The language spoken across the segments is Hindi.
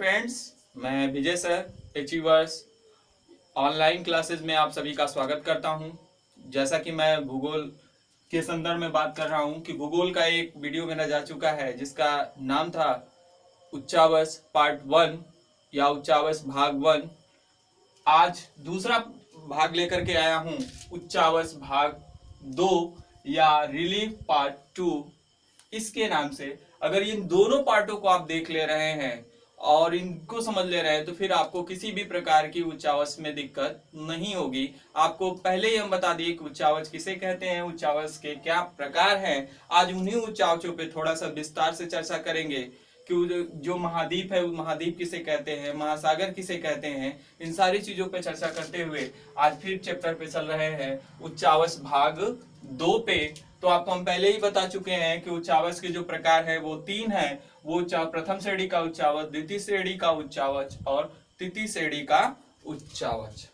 फ्रेंड्स, मैं विजय सर अचीवर्स ऑनलाइन क्लासेस में आप सभी का स्वागत करता हूं। जैसा कि मैं भूगोल के संदर्भ में बात कर रहा हूं कि भूगोल का एक वीडियो मेरा जा चुका है जिसका नाम था उच्चावच पार्ट 1 या उच्चावच भाग 1। आज दूसरा भाग लेकर के आया हूं, उच्चावच भाग 2 या रिलीफ पार्ट 2 इसके नाम से। अगर इन दोनों पार्टों को आप देख ले रहे हैं और इनको समझ ले रहे हैं तो फिर आपको किसी भी प्रकार की उच्चावच में दिक्कत नहीं होगी। आपको पहले ही हम बता दिए कि उच्चावच किसे कहते हैं, उच्चावच के क्या प्रकार हैं। आज उन्हीं उच्चावचों पे थोड़ा सा विस्तार से चर्चा करेंगे कि जो महाद्वीप है वो महाद्वीप किसे कहते हैं, महासागर किसे कहते हैं। इन सारी चीजों पे चर्चा करते हुए आज फिर चैप्टर पे चल रहे हैं उच्चावच भाग 2 पे। तो आपको हम पहले ही बता चुके हैं कि उच्चावच के जो प्रकार है वो 3 है। वो प्रथम श्रेणी का उच्चावच, द्वितीय श्रेणी का उच्चावच और तृतीय श्रेणी का उच्चावच।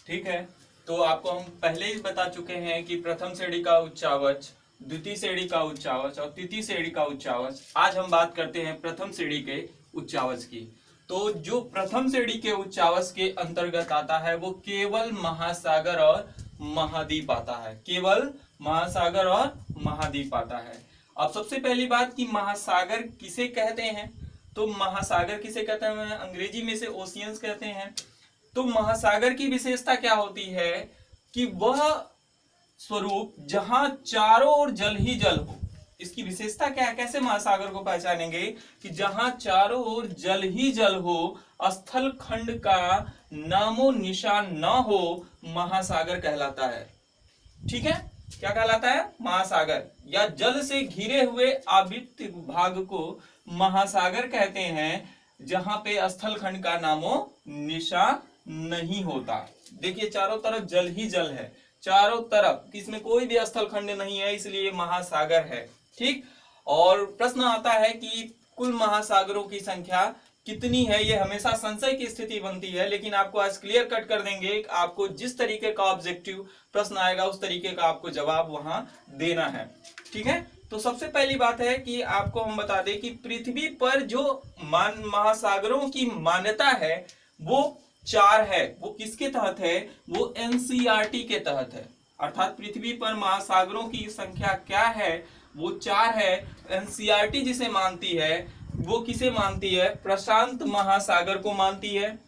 ठीक है, तो आपको हम पहले ही बता चुके हैं कि प्रथम श्रेणी का उच्चावच, द्वितीय श्रेणी का उच्चावच और तृतीय श्रेणी का उच्चावच। आज हम बात करते हैं प्रथम श्रेणी के उच्चावच की। तो जो प्रथम श्रेणी के उच्चावच के अंतर्गत आता है वो केवल महासागर और महाद्वीप आता है, केवल महासागर और महाद्वीप आता है। अब सबसे पहली बात कि महासागर किसे कहते हैं, तो महासागर किसे कहते हैं, अंग्रेजी में से ओशियंस कहते हैं। तो महासागर की विशेषता क्या होती है कि वह स्वरूप जहां चारों ओर जल ही जल हो। इसकी विशेषता क्या है, कैसे महासागर को पहचानेंगे कि जहां चारों ओर जल ही जल हो, स्थल खंड का नामो निशान न हो, महासागर कहलाता है। ठीक है, क्या कहलाता है, महासागर। या जल से घिरे हुए आवृत्त भाग को महासागर कहते हैं जहां पे स्थल खंड का नामो निशान नहीं होता। देखिए चारों तरफ जल ही जल है, चारों तरफ, इसमें कोई भी स्थल खंड नहीं है, इसलिए महासागर है। ठीक, और प्रश्न आता है कि कुल महासागरों की संख्या कितनी है। ये हमेशा संशय की स्थिति बनती है, लेकिन आपको आज क्लियर कट कर देंगे। आपको जिस तरीके का ऑब्जेक्टिव प्रश्न आएगा उस तरीके का आपको जवाब वहां देना है। ठीक है, तो सबसे पहली बात है कि आपको हम बता दें कि पृथ्वी पर जो महासागरों की मान्यता है वो 4 है। वो किसके तहत है, वो एनसीईआरटी के तहत है। अर्थात पृथ्वी पर महासागरों की संख्या क्या है, वो 4 है। एनसीईआरटी जिसे मानती है वो किसे मानती है, प्रशांत महासागर को मानती है,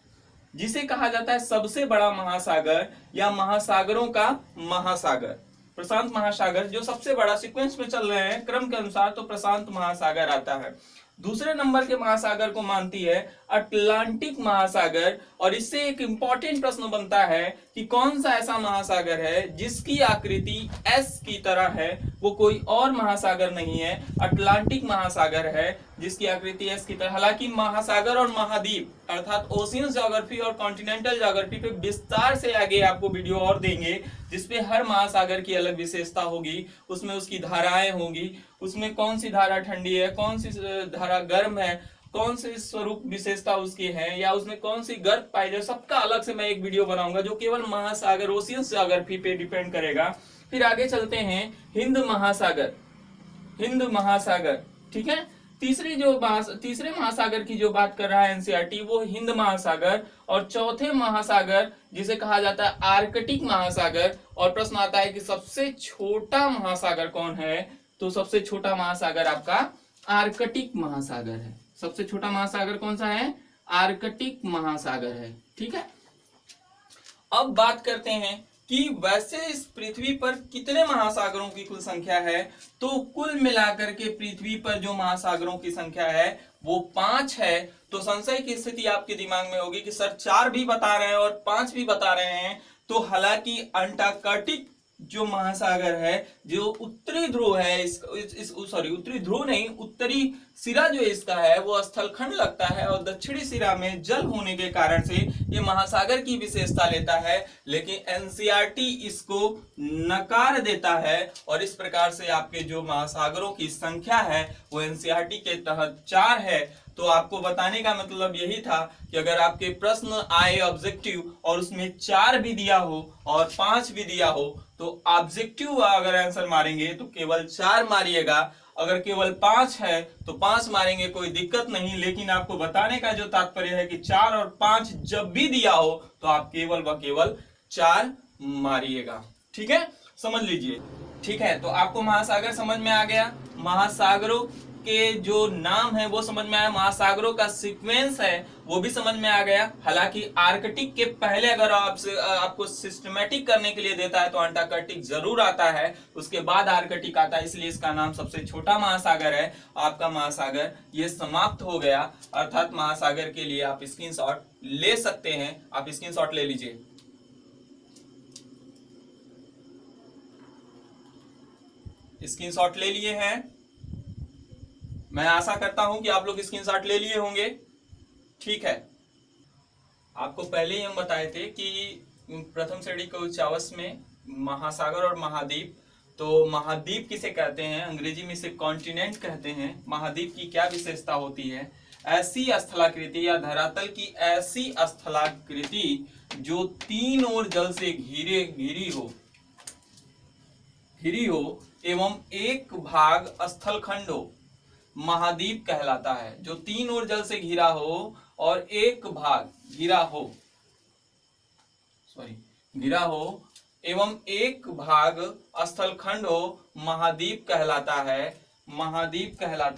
जिसे कहा जाता है सबसे बड़ा महासागर या महासागरों का महासागर। प्रशांत महासागर जो सबसे बड़ा, सीक्वेंस में चल रहे हैं क्रम के अनुसार, तो प्रशांत महासागर आता है। दूसरे नंबर के महासागर को मानती है अटलांटिक महासागर। और इससे एक इंपॉर्टेंट प्रश्न बनता है कि कौन सा ऐसा महासागर है जिसकी आकृति एस की तरह है। वो कोई और महासागर नहीं है, अटलांटिक महासागर है जिसकी आकृति एस की तरह। हालांकि महासागर और महाद्वीप अर्थात ओशियन ज्योग्राफी और कॉन्टिनेंटल ज्योग्राफी पे विस्तार से आगे आपको वीडियो और देंगे, जिसपे हर महासागर की अलग विशेषता होगी, उसमें उसकी धाराएं होंगी, उसमें कौन सी धारा ठंडी है, कौन सी धारा गर्म है, कौन सी स्वरूप विशेषता उसकी है, या उसमें कौन सी गर्त पाई जाए, सबका अलग से मैं एक वीडियो बनाऊंगा जो केवल महासागर ओशियन ज्योग्राफी पे डिपेंड करेगा। फिर आगे चलते हैं हिंद महासागर, हिंद महासागर। ठीक है, तीसरे महासागर की जो बात कर रहा है एनसीईआरटी वो हिंद महासागर। और चौथे महासागर जिसे कहा जाता है आर्कटिक महासागर। और प्रश्न आता है कि सबसे छोटा महासागर कौन है, तो सबसे छोटा महासागर आपका आर्कटिक महासागर है। सबसे छोटा महासागर कौन सा है, आर्कटिक महासागर है। ठीक है, अब बात करते हैं कि वैसे इस पृथ्वी पर कितने महासागरों की कुल संख्या है। तो कुल मिलाकर के पृथ्वी पर जो महासागरों की संख्या है वो 5 है। तो संशय की स्थिति आपके दिमाग में होगी कि सर 4 भी बता रहे हैं और 5 भी बता रहे हैं। तो हालांकि अंटार्कटिक जो महासागर है, जो उत्तरी ध्रुव है, उत्तरी ध्रुव नहीं, उत्तरी सिरा जो इसका है वो स्थलखंड लगता है और दक्षिणी सिरा में जल होने के कारण से ये महासागर की विशेषता लेता है। लेकिन एनसीईआरटी इसको नकार देता है और इस प्रकार से आपके जो महासागरों की संख्या है वो एनसीईआरटी के तहत 4 है। तो आपको बताने का मतलब यही था कि अगर आपके प्रश्न आए ऑब्जेक्टिव और उसमें 4 भी दिया हो और 5 भी दिया हो, तो ऑब्जेक्टिव अगर आंसर मारेंगे तो केवल 4 मारिएगा अगर केवल 5 है तो 5 मारेंगे, कोई दिक्कत नहीं। लेकिन आपको बताने का जो तात्पर्य है कि 4 और 5 जब भी दिया हो तो आप केवल व केवल 4 मारिएगा। ठीक है, समझ लीजिए। ठीक है, तो आपको महासागर समझ में आ गया, महासागरों के जो नाम है वो समझ में आया, महासागरों का सीक्वेंस है वो भी समझ में आ गया। हालांकि आर्कटिक के पहले अगर आपको सिस्टमेटिक करने के लिए देता है तो अंटार्कटिक जरूर आता है, उसके बाद आर्कटिक आता है, इसलिए इसका नाम सबसे छोटा महासागर है। आपका महासागर ये समाप्त हो गया, अर्थात महासागर के लिए आप स्क्रीनशॉट ले सकते हैं। आप स्क्रीनशॉट ले लीजिए। स्क्रीनशॉट ले लिए हैं, मैं आशा करता हूं कि आप लोग स्क्रीनशॉट ले लिए होंगे। ठीक है, आपको पहले ही हम बताए थे कि प्रथम श्रेणी के उच्चावच में महासागर और महाद्वीप, तो महाद्वीप किसे कहते हैं, अंग्रेजी में इसे कॉन्टिनेंट कहते हैं। महाद्वीप की क्या विशेषता होती है, ऐसी स्थलाकृति या धरातल की ऐसी स्थलाकृति जो तीन ओर जल से घिरी हो एवं एक भाग स्थलखंड हो, महाद्वीप कहलाता है। जो तीन ओर जल से घिरा हो और एक भाग घिरा हो एवं एक भाग स्थलखंड हो, महाद्वीप कहलाता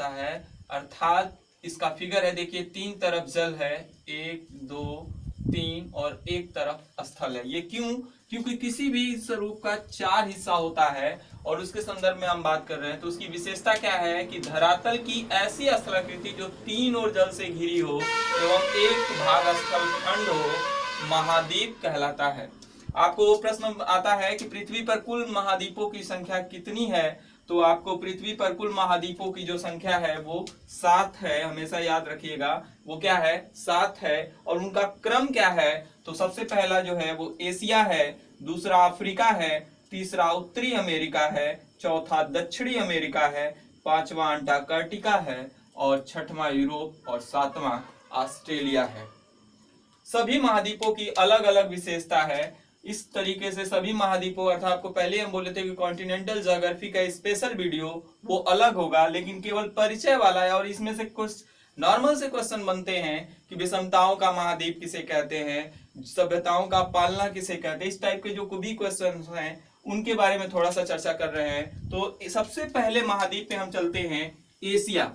है। अर्थात इसका फिगर है, देखिए, तीन तरफ जल है, 1 2 3 और एक तरफ स्थल है। ये क्यों? क्योंकि किसी भी स्वरूप का 4 हिस्सा होता है और उसके संदर्भ में हम बात कर रहे हैं। तो उसकी विशेषता क्या है कि धरातल की ऐसी स्थलाकृति जो तीन ओर जल से घिरी हो एवं एक भाग स्थलखंड हो, महाद्वीप कहलाता है। आपको वो प्रश्न आता है कि पृथ्वी पर कुल महाद्वीपों की संख्या कितनी है, तो आपको पृथ्वी पर कुल महाद्वीपों की जो संख्या है वो 7 है, हमेशा याद रखिएगा। वो क्या है? 7 है। और उनका क्रम क्या है? तो सबसे पहला जो है वो एशिया है, दूसरा अफ्रीका है, तीसरा उत्तरी अमेरिका है, चौथा दक्षिणी अमेरिका है, पांचवा अंटार्कटिका है और छठवां यूरोप और सातवां ऑस्ट्रेलिया है। सभी महाद्वीपों की अलग अलग विशेषता है। इस तरीके से सभी महाद्वीपों, अर्थात आपको पहले हम बोले थे कि कॉन्टिनेंटल ज्योग्राफी का स्पेशल वीडियो वो अलग होगा, लेकिन केवल परिचय वाला है। और इसमें से कुछ नॉर्मल से क्वेश्चन बनते हैं कि विषमताओं का महाद्वीप किसे कहते हैं, सभ्यताओं का पालना किसे कहते हैं, इस टाइप के जो भी क्वेश्चन हैं उनके बारे में थोड़ा सा चर्चा कर रहे हैं। तो सबसे पहले महाद्वीप पे हम चलते हैं, एशिया।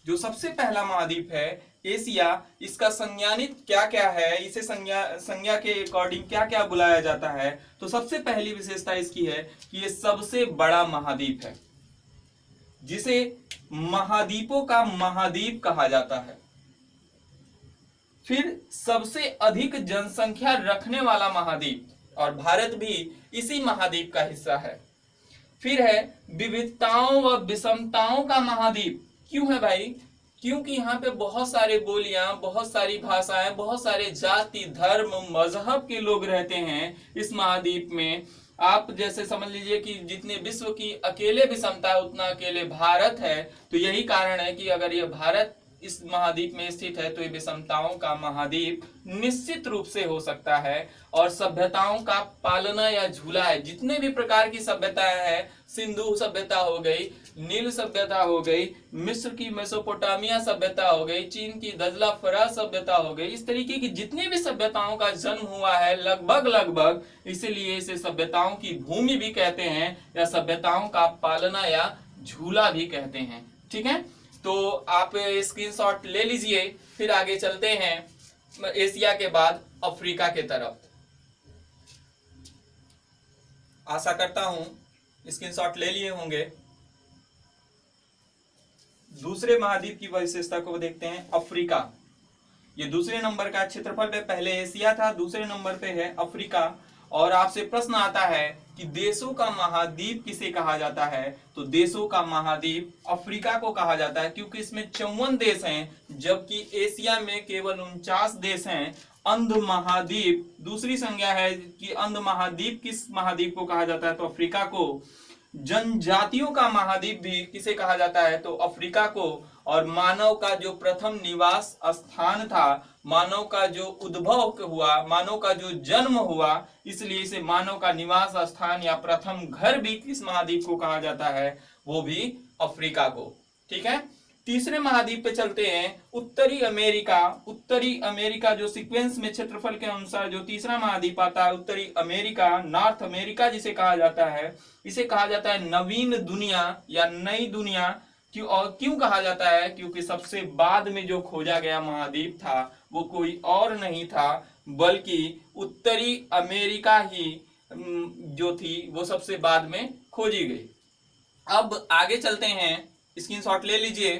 जो सबसे पहला महाद्वीप है एशिया, इसका संज्ञानित क्या क्या है, इसे संज्ञा के अकॉर्डिंग क्या क्या बुलाया जाता है। तो सबसे पहली विशेषता इसकी है कि ये सबसे बड़ा महाद्वीप है, जिसे महाद्वीपों का महाद्वीप कहा जाता है। फिर सबसे अधिक जनसंख्या रखने वाला महाद्वीप, और भारत भी इसी महाद्वीप का हिस्सा है। फिर है विविधताओं व विषमताओं का महाद्वीप। क्यों है भाई? क्योंकि यहाँ पे बहुत सारे बोलियां, बहुत सारी भाषाएं, बहुत सारे जाति, धर्म, मजहब के लोग रहते हैं इस महाद्वीप में। आप जैसे समझ लीजिए कि जितने विश्व की अकेले विषमता है उतना अकेले भारत है। तो यही कारण है कि अगर ये भारत इस महाद्वीप में स्थित है तो ये विषमताओं का महाद्वीप निश्चित रूप से हो सकता है। और सभ्यताओं का पालना या झूला है। जितने भी प्रकार की सभ्यताएं हैं, सिंधु सभ्यता हो गई, नील सभ्यता हो गई, मिस्र की मेसोपोटामिया सभ्यता हो गई, चीन की दजला फराज सभ्यता हो गई, इस तरीके की जितनी भी सभ्यताओं का जन्म हुआ है लगभग, इसीलिए इसे सभ्यताओं की भूमि भी कहते हैं या सभ्यताओं का पालना या झूला भी कहते हैं। ठीक है, तो आप स्क्रीनशॉट ले लीजिए। फिर आगे चलते हैं एशिया के बाद अफ्रीका के तरफ। आशा करता हूं स्क्रीनशॉट ले लिए होंगे। दूसरे महाद्वीप की विशेषता को देखते हैं, अफ्रीका। ये दूसरे नंबर का क्षेत्रफल पे, पहले एशिया था, दूसरे नंबर पे है अफ्रीका। और आपसे प्रश्न आता है कि देशों का महाद्वीप किसे कहा जाता है, तो देशों का महाद्वीप अफ्रीका को कहा जाता है, क्योंकि इसमें 54 देश हैं, जबकि एशिया में केवल 49 देश हैं। अंध महाद्वीप दूसरी संज्ञा है कि अंध महाद्वीप किस महाद्वीप को कहा जाता है, तो अफ्रीका को। जनजातियों का महाद्वीप भी किसे कहा जाता है, तो अफ्रीका को। और मानव का जो प्रथम निवास स्थान था, मानव का जो उद्भव हुआ, मानव का जो जन्म हुआ, इसलिए इसे मानव का निवास स्थान या प्रथम घर भी किस महाद्वीप को कहा जाता है, वो भी अफ्रीका को। ठीक है, तीसरे महाद्वीप पे चलते हैं, उत्तरी अमेरिका। उत्तरी अमेरिका जो सीक्वेंस में क्षेत्रफल के अनुसार जो तीसरा महाद्वीप आता है, उत्तरी अमेरिका, नॉर्थ अमेरिका जिसे कहा जाता है, इसे कहा जाता है नवीन दुनिया या नई दुनिया। क्यों और क्यों कहा जाता है? क्योंकि सबसे बाद में जो खोजा गया महाद्वीप था वो कोई और नहीं था बल्कि उत्तरी अमेरिका ही जो थी वो सबसे बाद में खोजी गई। अब आगे चलते हैं, स्क्रीनशॉट ले लीजिए।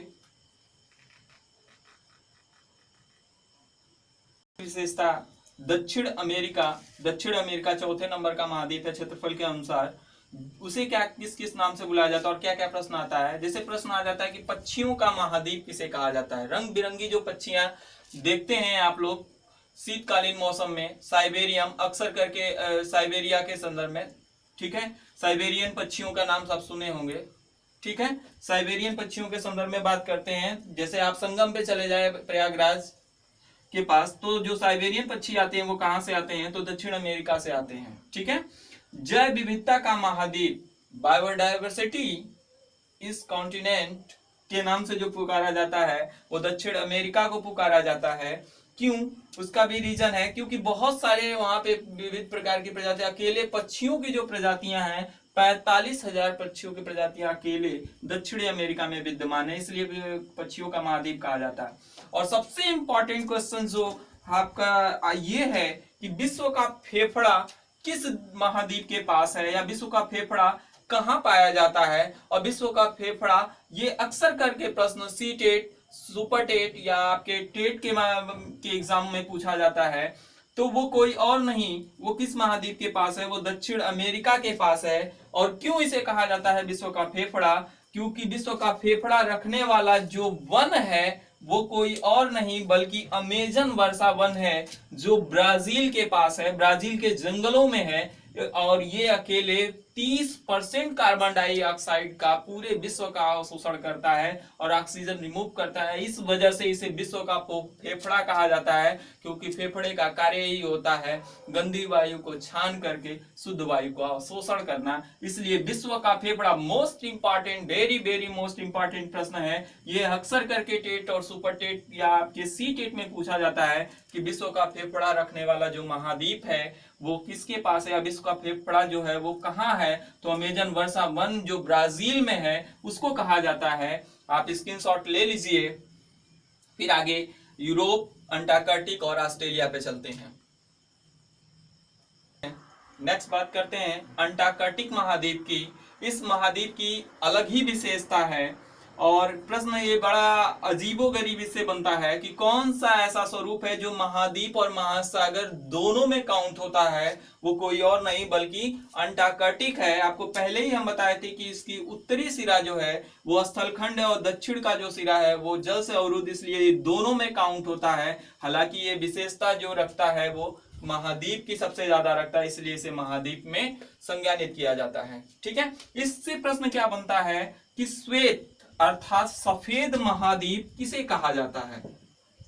विशेषता दक्षिण अमेरिका। दक्षिण अमेरिका चौथे नंबर का महाद्वीप है क्षेत्रफल के अनुसार। उसे क्या किस किस नाम से बुलाया जाता है और क्या क्या प्रश्न आता है? जैसे प्रश्न आ जाता है कि पक्षियों का महाद्वीप किसे कहा जाता है? रंग बिरंगी जो पक्षियां देखते हैं आप लोग शीतकालीन मौसम में, साइबेरियम अक्सर करके साइबेरिया के संदर्भ में, ठीक है, साइबेरियन पक्षियों का नाम सब सुने होंगे। ठीक है, साइबेरियन पक्षियों के संदर्भ में बात करते हैं। जैसे आप संगम पे चले जाए प्रयागराज के पास, तो जो साइबेरियन पक्षी आते हैं वो कहां से आते हैं? तो दक्षिण अमेरिका से आते हैं। ठीक है, जैव विविधता का महाद्वीप, बायोडायवर्सिटी इस कॉन्टिनेंट के नाम से जो पुकारा जाता है वो दक्षिण अमेरिका को पुकारा जाता है। क्यों? उसका भी रीजन है क्योंकि बहुत सारे वहां पे विविध प्रकार की प्रजातियां, अकेले पक्षियों की जो प्रजातियां हैं 45,000 पक्षियों की प्रजातियां अकेले दक्षिणी अमेरिका में विद्यमान है, इसलिए पक्षियों का महाद्वीप कहा जाता है। और सबसे इंपॉर्टेंट क्वेश्चन जो आपका ये है कि विश्व का फेफड़ा किस महाद्वीप के पास है, या विश्व का फेफड़ा कहाँ पाया जाता है? और विश्व का फेफड़ा ये अक्सर करके प्रश्न सी टेट, सुपर टेट या आपके टेट के एग्जाम में पूछा जाता है। तो वो कोई और नहीं, वो किस महाद्वीप के पास है? वो दक्षिण अमेरिका के पास है। और क्यों इसे कहा जाता है विश्व का फेफड़ा? क्योंकि विश्व का फेफड़ा रखने वाला जो वन है वो कोई और नहीं बल्कि अमेजन वर्षा वन है, जो ब्राजील के पास है, ब्राजील के जंगलों में है। और ये अकेले 30% कार्बन डाइऑक्साइड का पूरे विश्व का अवशोषण करता है और ऑक्सीजन रिमूव करता है। इस वजह से इसे विश्व का फेफड़ा कहा जाता है, क्योंकि फेफड़े का कार्य ही होता है गंदी वायु को छान करके शुद्ध वायु को अवशोषण करना। इसलिए विश्व का फेफड़ा most important, very very most important प्रश्न है। ये अक्सर करके टेट और सुपर टेट या आपके सी टेट में पूछा जाता है कि विश्व का फेफड़ा रखने वाला जो महाद्वीप है वो किसके पास है, या विश्व का फेफड़ा जो है वो कहाँ है? तो अमेजन वर्षा वन जो ब्राजील में है उसको कहा जाता है। आप स्क्रीनशॉट ले लीजिए। फिर आगे यूरोप, अंटार्कटिक और ऑस्ट्रेलिया पे चलते हैं। नेक्स्ट बात करते हैं अंटार्कटिक महाद्वीप की। इस महाद्वीप की अलग ही विशेषता है और प्रश्न ये बड़ा अजीबोगरीब इससे बनता है कि कौन सा ऐसा स्वरूप है जो महाद्वीप और महासागर दोनों में काउंट होता है? वो कोई और नहीं बल्कि अंटार्कटिक है। आपको पहले ही हम बताए थे कि इसकी उत्तरी सिरा जो है वो स्थलखंड है और दक्षिण का जो सिरा है वो जल से अवरुद्ध, इसलिए ये दोनों में काउंट होता है। हालांकि ये विशेषता जो रखता है वो महाद्वीप की सबसे ज्यादा रखता है, इसलिए इसे महाद्वीप में संज्ञानित किया जाता है। ठीक है, इससे प्रश्न क्या बनता है कि श्वेत अर्थात सफेद महाद्वीप किसे कहा जाता है?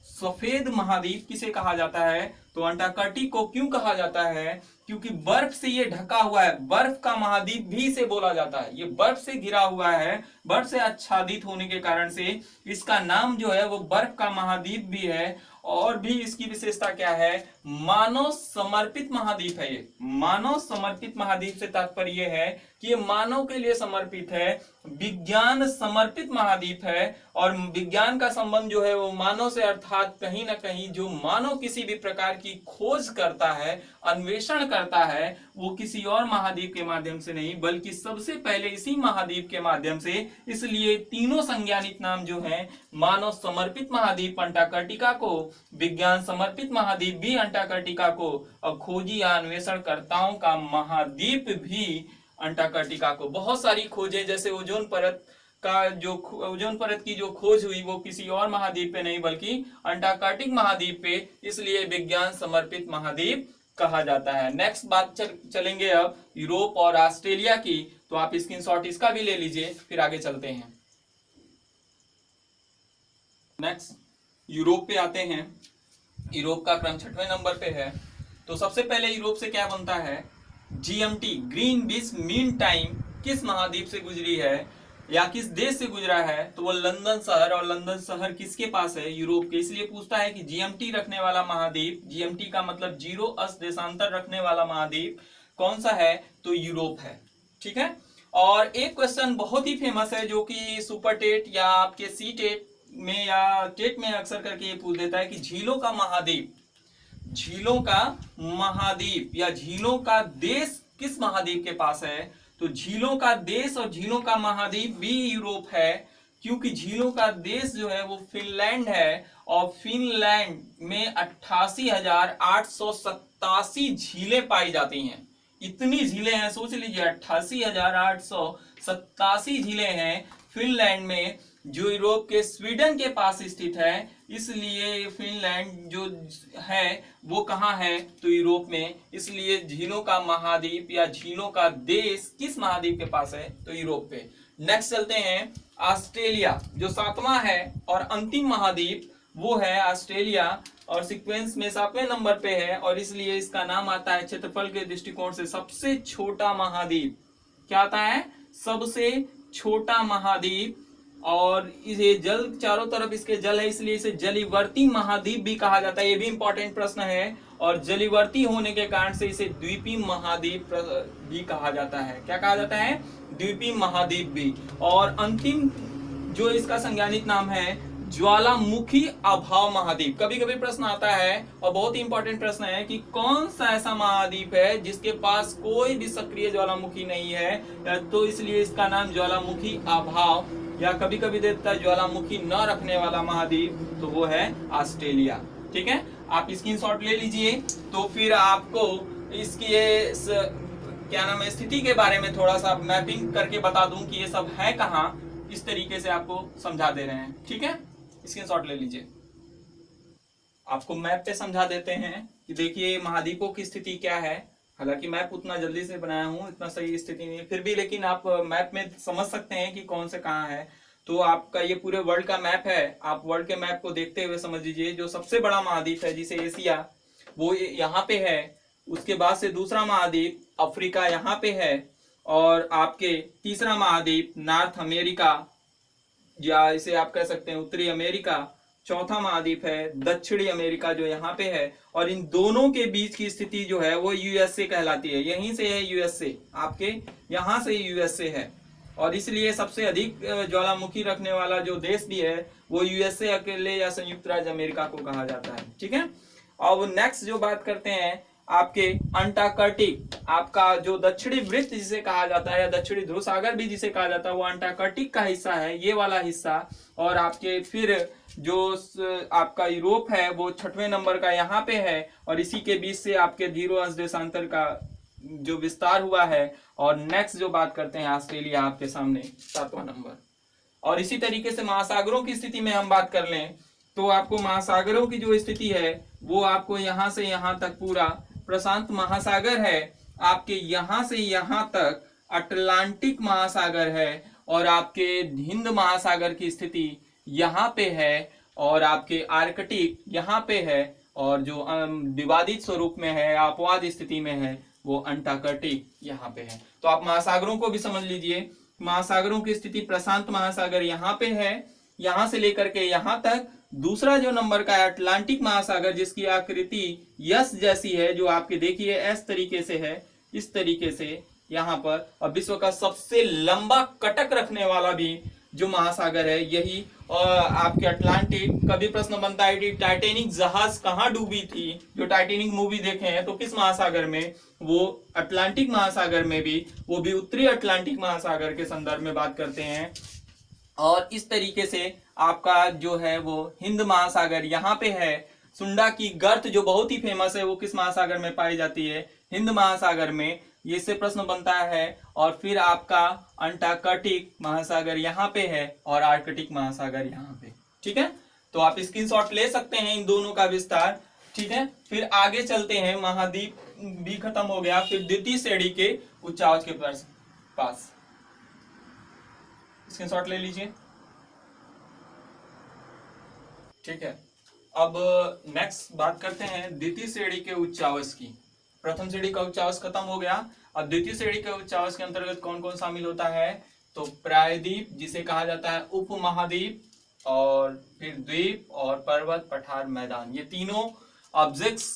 सफेद महाद्वीप किसे कहा जाता है? तो अंटार्कटिक को क्यों कहा जाता है? क्योंकि बर्फ से ये ढका हुआ है, बर्फ का महाद्वीप भी इसे बोला जाता है। ये बर्फ से घिरा हुआ है, बर्फ से आच्छादित होने के कारण से इसका नाम जो है वो बर्फ का महाद्वीप भी है। और भी इसकी विशेषता क्या है? मानव समर्पित महाद्वीप है। ये मानव समर्पित महाद्वीप से तात्पर्य है कि ये मानव के लिए समर्पित है, विज्ञान समर्पित महाद्वीप है। और विज्ञान का संबंध जो है वो मानव से, अर्थात कहीं ना कहीं जो मानव किसी भी प्रकार की खोज करता है, अन्वेषण करता है, वो किसी और महाद्वीप के माध्यम से नहीं बल्कि सबसे पहले इसी महाद्वीप के माध्यम से। इसलिए तीनों संज्ञानित नाम जो हैं, मानव समर्पित महाद्वीप अंटार्कटिका को, विज्ञान समर्पित महाद्वीप भी अंटार्कटिका को, और खोजी या अन्वेषणकर्ताओं का महाद्वीप भी अंटार्कटिका को। बहुत सारी खोजें, जैसे ओजोन परत का जो ओजोन परत की जो खोज हुई वो किसी और महाद्वीप पे नहीं बल्कि अंटार्कटिक महाद्वीप पे, इसलिए विज्ञान समर्पित महाद्वीप कहा जाता है। नेक्स्ट बात चलेंगे अब यूरोप और ऑस्ट्रेलिया की, तो आप स्क्रीनशॉट इसका भी ले लीजिए, फिर आगे चलते हैं। नेक्स्ट यूरोप पे आते हैं। यूरोप का क्रम 6वें नंबर पे है। तो सबसे पहले यूरोप से क्या बनता है? जीएमटी, ग्रीनविच मीन टाइम किस महाद्वीप से गुजरी है? या किस देश से गुजरा है, तो वो लंदन शहर, और लंदन शहर किसके पास है, यूरोप के। इसलिए पूछता है कि जीएमटी रखने वाला महाद्वीप, जीएमटी का मतलब जीरो अक्ष देशांतर रखने वाला महाद्वीप कौन सा है, तो यूरोप है। ठीक है। और एक क्वेश्चन बहुत ही फेमस है जो कि सुपर टेट या आपके सी टेट में या टेट में अक्सर करके ये पूछ देता है कि झीलों का महाद्वीप, झीलों का महाद्वीप या झीलों का देश किस महाद्वीप के पास है, तो झीलों का देश और झीलों का महाद्वीप भी यूरोप है, क्योंकि झीलों का देश जो है वो फिनलैंड है, और फिनलैंड में 88,887 झीलें पाई जाती हैं। इतनी झीलें हैं, सोच लीजिए 88,887 झीलें हैं फिनलैंड में, जो यूरोप के स्वीडन के पास स्थित है। इसलिए फिनलैंड जो है वो कहाँ है, तो यूरोप में। इसलिए झीलों का महाद्वीप या झीलों का देश किस महाद्वीप के पास है, तो यूरोप पे। नेक्स्ट चलते हैं ऑस्ट्रेलिया, जो 7वां है और अंतिम महाद्वीप वो है ऑस्ट्रेलिया, और सीक्वेंस में 7वें नंबर पे है, और इसलिए इसका नाम आता है क्षेत्रफल के दृष्टिकोण से सबसे छोटा महाद्वीप। क्या आता है, सबसे छोटा महाद्वीप। और इसे जल चारों तरफ इसके जल है, इसलिए इसे जलीवर्ती महाद्वीप भी कहा जाता है। ये भी इंपॉर्टेंट प्रश्न है। और जलीवर्ती होने के कारण से इसे द्वीपीय महाद्वीप भी कहा जाता है। क्या कहा जाता है, द्वीपीय महाद्वीप भी। और अंतिम जो इसका संज्ञानिक नाम है, ज्वालामुखी अभाव महाद्वीप। कभी कभी प्रश्न आता है और बहुत ही इंपॉर्टेंट प्रश्न है कि कौन सा ऐसा महाद्वीप है जिसके पास कोई भी सक्रिय ज्वालामुखी नहीं है, तो इसलिए इसका नाम ज्वालामुखी अभाव, या कभी कभी देता है ज्वालामुखी न रखने वाला महाद्वीप, तो वो है ऑस्ट्रेलिया। ठीक है, आप स्क्रीनशॉट ले लीजिए। तो फिर आपको इसकी क्या नाम है, स्थिति के बारे में थोड़ा सा मैपिंग करके बता दूं कि ये सब है कहाँ, इस तरीके से आपको समझा दे रहे हैं। ठीक है, स्क्रीनशॉट ले लीजिए। आपको मैप पे समझा देते हैं कि देखिए महाद्वीपों की स्थिति क्या है। हालांकि मैप उतना जल्दी से बनाया हूँ, इतना सही स्थिति नहीं है, फिर भी लेकिन आप मैप में समझ सकते हैं कि कौन से कहाँ है। तो आपका ये पूरे वर्ल्ड का मैप है, आप वर्ल्ड के मैप को देखते हुए समझ लीजिए। जो सबसे बड़ा महाद्वीप है जिसे एशिया, वो यहाँ पे है। उसके बाद से दूसरा महाद्वीप अफ्रीका यहाँ पे है, और आपके तीसरा महाद्वीप नॉर्थ अमेरिका, या इसे आप कह सकते हैं उत्तरी अमेरिका। चौथा महाद्वीप है दक्षिणी अमेरिका जो यहाँ पे है, और इन दोनों के बीच की स्थिति जो है वो यूएसए कहलाती है। यहीं से है यूएसए, आपके यहाँ से यूएसए है, और इसलिए सबसे अधिक ज्वालामुखी रखने वाला जो देश भी है वो यूएसए अकेले या संयुक्त राज्य अमेरिका को कहा जाता है। ठीक है, अब नेक्स्ट जो बात करते हैं आपके अंटार्कटिक, आपका जो दक्षिणी वृत्त जिसे कहा जाता है या दक्षिणी ध्रुव सागर भी जिसे कहा जाता है, वो अंटार्कटिक का हिस्सा है, ये वाला हिस्सा। और आपके फिर जो आपका यूरोप है वो 6वें नंबर का यहाँ पे है, और इसी के बीच से आपके जीरो अंश देशांतर का जो विस्तार हुआ है। और नेक्स्ट जो बात करते हैं ऑस्ट्रेलिया आपके सामने 7वां नंबर। और इसी तरीके से महासागरों की स्थिति में हम बात कर लें तो आपको महासागरों की जो स्थिति है वो आपको यहाँ से यहाँ तक पूरा प्रशांत महासागर है, आपके यहाँ से यहाँ तक अटलांटिक महासागर है, और आपके हिंद महासागर की स्थिति यहाँ पे है, और आपके आर्कटिक यहाँ पे है, और जो विवादित स्वरूप में है, अपवाद स्थिति में है, वो अंटार्कटिक यहाँ पे है। तो आप महासागरों को भी समझ लीजिए। महासागरों की स्थिति प्रशांत महासागर यहाँ पे है, यहाँ से लेकर के यहाँ तक। दूसरा जो नंबर का है अटलांटिक महासागर, जिसकी आकृति यस जैसी है, जो आपके देखिए एस तरीके से है, इस तरीके से यहाँ पर। और विश्व का सबसे लंबा कटक रखने वाला भी जो महासागर है यही और आपके अटलांटिक। कभी प्रश्न बनता है कि टाइटैनिक जहाज कहाँ डूबी थी, जो टाइटैनिक मूवी देखे हैं तो किस महासागर में, वो अटलांटिक महासागर में भी, वो भी उत्तरी अटलांटिक महासागर के संदर्भ में बात करते हैं। और इस तरीके से आपका जो है वो हिंद महासागर यहाँ पे है। सुंडा की गर्त जो बहुत ही फेमस है वो किस महासागर में पाई जाती है, हिंद महासागर में, ये से प्रश्न बनता है। और फिर आपका अंटार्कटिक महासागर यहाँ पे है और आर्कटिक महासागर यहाँ पे। ठीक है, तो आप स्क्रीनशॉट ले सकते हैं इन दोनों का विस्तार। ठीक है, फिर आगे चलते हैं। महाद्वीप भी खत्म हो गया, फिर द्वितीय श्रेणी के उच्चावच के पास स्क्रीनशॉट ले लीजिए। ठीक है, अब नेक्स्ट बात करते हैं द्वितीय श्रेणी के उच्चावच की। प्रथम श्रेणी का उच्चावच खत्म हो गया, अब द्वितीय श्रेणी के उच्चावच के अंतर्गत कौन कौन शामिल होता है, तो प्रायद्वीप जिसे कहा जाता है उपमहाद्वीप, और फिर द्वीप और पर्वत, पठार, मैदान, ये तीनों ऑब्जेक्ट्स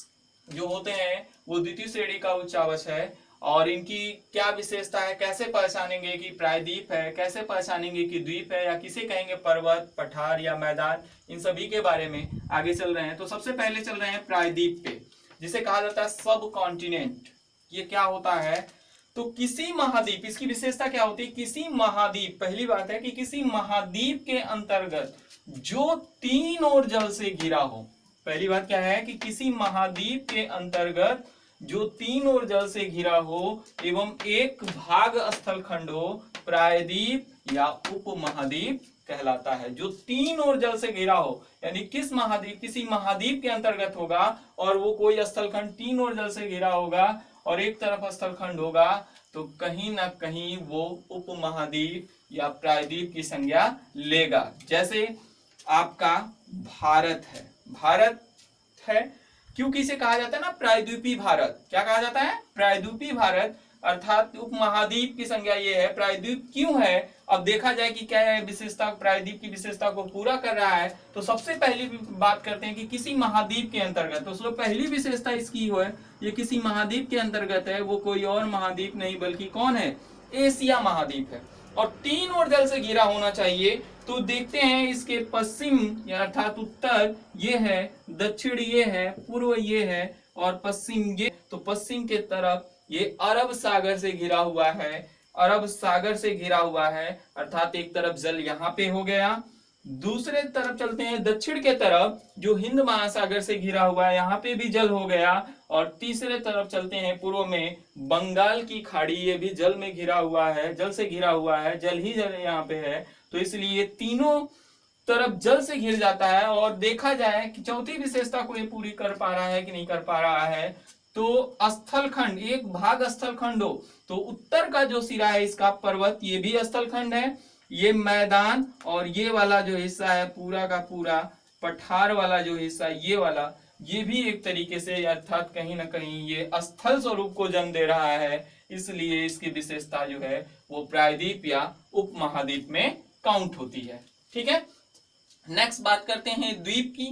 जो होते हैं वो द्वितीय श्रेणी का उच्चावच है। और इनकी क्या विशेषता है, कैसे पहचानेंगे कि प्रायद्वीप है, कैसे पहचानेंगे कि द्वीप है, या किसे कहेंगे पर्वत, पठार या मैदान, इन सभी के बारे में आगे चल रहे हैं। तो सबसे पहले चल रहे हैं प्रायद्वीप पे, जिसे कहा जाता है सब कॉन्टिनेंट। ये क्या होता है, तो किसी महाद्वीप, इसकी विशेषता क्या होती है, किसी महाद्वीप, पहली बात है कि किसी महाद्वीप के अंतर्गत जो तीन ओर जल से घिरा हो। पहली बात क्या है कि किसी महाद्वीप के अंतर्गत जो तीन ओर जल से घिरा हो एवं एक भाग स्थल खंड हो, प्रायद्वीप या उपमहाद्वीप कहलाता है। जो तीन ओर जल से घिरा हो, यानी किस महाद्वीप, किसी महाद्वीप के अंतर्गत होगा और वो कोई स्थलखंड तीन ओर जल से घिरा होगा और एक तरफ स्थलखंड होगा, तो कहीं ना कहीं वो उपमहाद्वीप या प्रायद्वीप की संज्ञा लेगा। जैसे आपका भारत है, भारत है, क्योंकि इसे कहा जाता है ना प्रायद्वीपी भारत। क्या कहा जाता है, प्रायद्वीपी भारत, अर्थात उपमहाद्वीप की संज्ञा ये है। प्रायद्वीप क्यों है, अब देखा जाए कि क्या है विशेषता, प्रायद्वीप की विशेषता को पूरा कर रहा है। तो सबसे पहली बात करते हैं कि किसी महाद्वीप के अंतर्गत, तो उसमें पहली विशेषता इसकी है, ये किसी महाद्वीप के अंतर्गत है, वो कोई और महाद्वीप नहीं बल्कि कौन है, एशिया महाद्वीप है, और तीन ओर जल से घिरा होना चाहिए। तो देखते हैं इसके पश्चिम अर्थात उत्तर ये है, दक्षिण ये है, पूर्व ये है और पश्चिम ये। तो पश्चिम के तरफ ये अरब सागर से घिरा हुआ है, अरब सागर से घिरा हुआ है, अर्थात एक तरफ जल यहाँ पे हो गया। दूसरे तरफ चलते हैं दक्षिण के तरफ, जो हिंद महासागर से घिरा हुआ है, यहाँ पे भी जल हो गया। और तीसरे तरफ चलते हैं पूर्व में, बंगाल की खाड़ी, ये भी जल में घिरा हुआ है, जल से घिरा हुआ है, जल ही जल यहाँ पे है। तो इसलिए तीनों तरफ जल से घिर जाता है। और देखा जाए कि चौथी विशेषता को ये पूरी कर पा रहा है कि नहीं कर पा रहा है, तो स्थलखंड, एक भाग स्थलखंड हो, तो उत्तर का जो सिरा है इसका पर्वत, ये भी स्थलखंड है, ये मैदान, और ये वाला जो हिस्सा है पूरा का पूरा पठार वाला जो हिस्सा, ये वाला, ये भी एक तरीके से अर्थात कहीं ना कहीं ये स्थल स्वरूप को जन्म दे रहा है। इसलिए इसकी विशेषता जो है वो प्रायद्वीप या उपमहाद्वीप में काउंट होती है। ठीक है, नेक्स्ट बात करते हैं द्वीप की।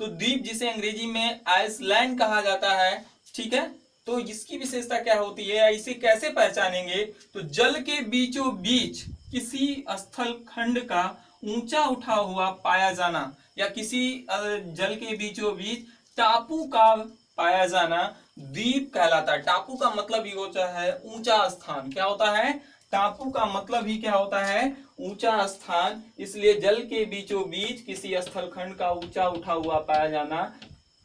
तो द्वीप जिसे अंग्रेजी में आइसलैंड कहा जाता है, ठीक है, तो इसकी विशेषता क्या होती है, इसे कैसे पहचानेंगे, तो जल के बीचों बीच किसी स्थल खंड का ऊंचा उठा हुआ पाया जाना, या किसी जल के बीचों बीच टापू का पाया जाना द्वीप कहलाता है। टापू का मतलब ही होता है ऊंचा स्थान। क्या होता है, टापू का मतलब ही क्या होता है, ऊंचा स्थान। इसलिए जल के बीचों बीच किसी स्थलखंड का ऊंचा उठा हुआ पाया जाना,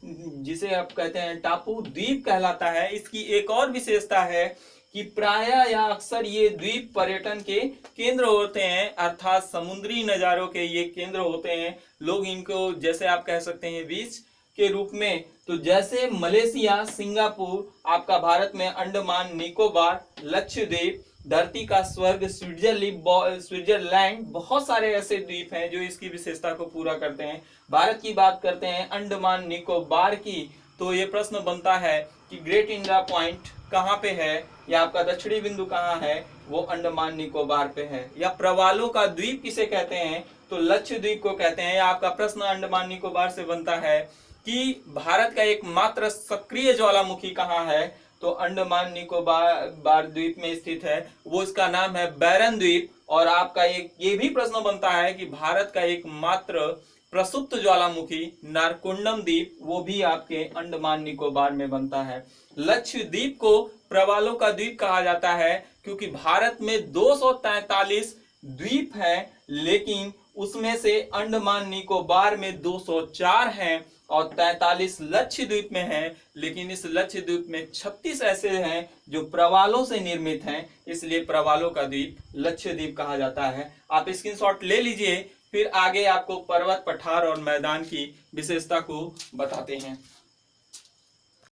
जिसे आप कहते हैं टापू, द्वीप कहलाता है। इसकी एक और विशेषता है कि प्रायः या अक्सर ये द्वीप पर्यटन के केंद्र होते हैं, अर्थात समुद्री नजारों के ये केंद्र होते हैं। लोग इनको जैसे आप कह सकते हैं बीच के रूप में, तो जैसे मलेशिया, सिंगापुर, आपका भारत में अंडमान निकोबार, लक्षद्वीप, धरती का स्वर्ग स्विट्जरलैंड, बहुत सारे ऐसे द्वीप हैं जो इसकी विशेषता को पूरा करते हैं। भारत की बात करते हैं अंडमान निकोबार की, तो ये प्रश्न बनता है कि ग्रेट इंडिया पॉइंट कहाँ पे है, या आपका दक्षिणी बिंदु कहाँ है, वो अंडमान निकोबार पे है। या प्रवालों का द्वीप किसे कहते हैं, तो लक्षद्वीप को कहते हैं। आपका प्रश्न अंडमान निकोबार से बनता है कि भारत का एकमात्र सक्रिय ज्वालामुखी कहाँ है, तो अंडमान निकोबार द्वीप में स्थित है, वो इसका नाम है बैरन द्वीप। और आपका एक ये भी प्रश्न बनता है कि भारत का एकमात्र प्रसुप्त ज्वालामुखी नारकुंडम द्वीप, वो भी आपके अंडमान निकोबार में बनता है। लक्षद्वीप को प्रवालों का द्वीप कहा जाता है क्योंकि भारत में 243 द्वीप है, लेकिन उसमें से अंडमान निकोबार में 204 हैं और 43 लक्षद्वीप में हैं, लेकिन इस लक्षद्वीप में 36 ऐसे हैं जो प्रवालों से निर्मित हैं, इसलिए प्रवालों का द्वीप लक्षद्वीप कहा जाता है। आप स्क्रीनशॉट ले लीजिए, फिर आगे आपको पर्वत, पठार और मैदान की विशेषता को बताते हैं।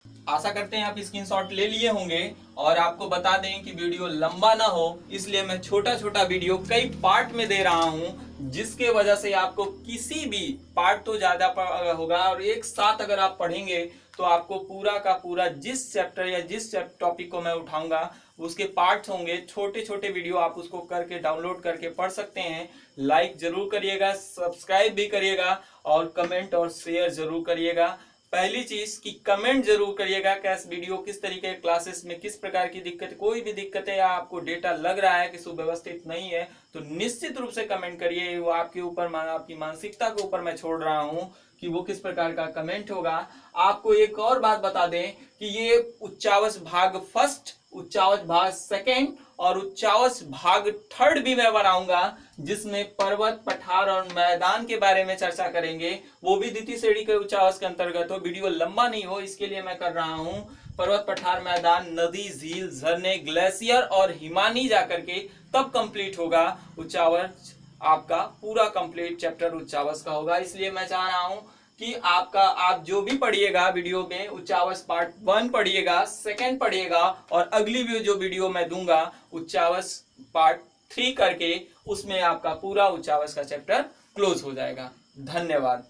आशा करते हैं आप स्क्रीनशॉट ले लिए होंगे। और आपको बता दें कि वीडियो लंबा ना हो इसलिए मैं छोटा छोटा वीडियो कई पार्ट में दे रहा हूं, जिसके वजह से आपको किसी भी पार्ट तो ज्यादा होगा और एक साथ अगर आप पढ़ेंगे तो आपको पूरा का पूरा जिस चैप्टर या जिस टॉपिक को मैं उठाऊंगा उसके पार्ट्स होंगे, छोटे छोटे वीडियो आप उसको करके डाउनलोड करके पढ़ सकते हैं। लाइक जरूर करिएगा, सब्सक्राइब भी करिएगा और कमेंट और शेयर जरूर करिएगा। पहली चीज कि कमेंट जरूर करिएगा कि इस वीडियो किस तरीके के क्लासेस में किस प्रकार की दिक्कत, कोई भी दिक्कत है या आपको डेटा लग रहा है कि सुव्यवस्थित नहीं है तो निश्चित रूप से कमेंट करिए। वो आपके ऊपर, आपकी मानसिकता के ऊपर मैं छोड़ रहा हूं कि वो किस प्रकार का कमेंट होगा। आपको एक और बात बता दें कि ये उच्चावच भाग फर्स्ट, उच्चावच भाग सेकेंड और उच्चावच भाग थर्ड भी मैं बनाऊंगा, जिसमें पर्वत, पठार और मैदान के बारे में चर्चा करेंगे। वो भी द्वितीय श्रेणी के उच्चावच के अंतर्गत हो, वीडियो लंबा नहीं हो इसके लिए मैं कर रहा हूं। पर्वत, पठार, मैदान, नदी, झील, झरने, ग्लेशियर और हिमानी जाकर के तब कंप्लीट होगा उच्चावच। आपका पूरा कंप्लीट चैप्टर उच्चावच का होगा। इसलिए मैं चाह रहा हूं कि आप जो भी पढ़िएगा वीडियो में उच्चावच पार्ट 1 पढ़िएगा, सेकंड पढ़िएगा और अगली जो वीडियो मैं दूंगा उच्चावच पार्ट 3 करके, उसमें आपका पूरा उच्चावच का चैप्टर क्लोज हो जाएगा। धन्यवाद।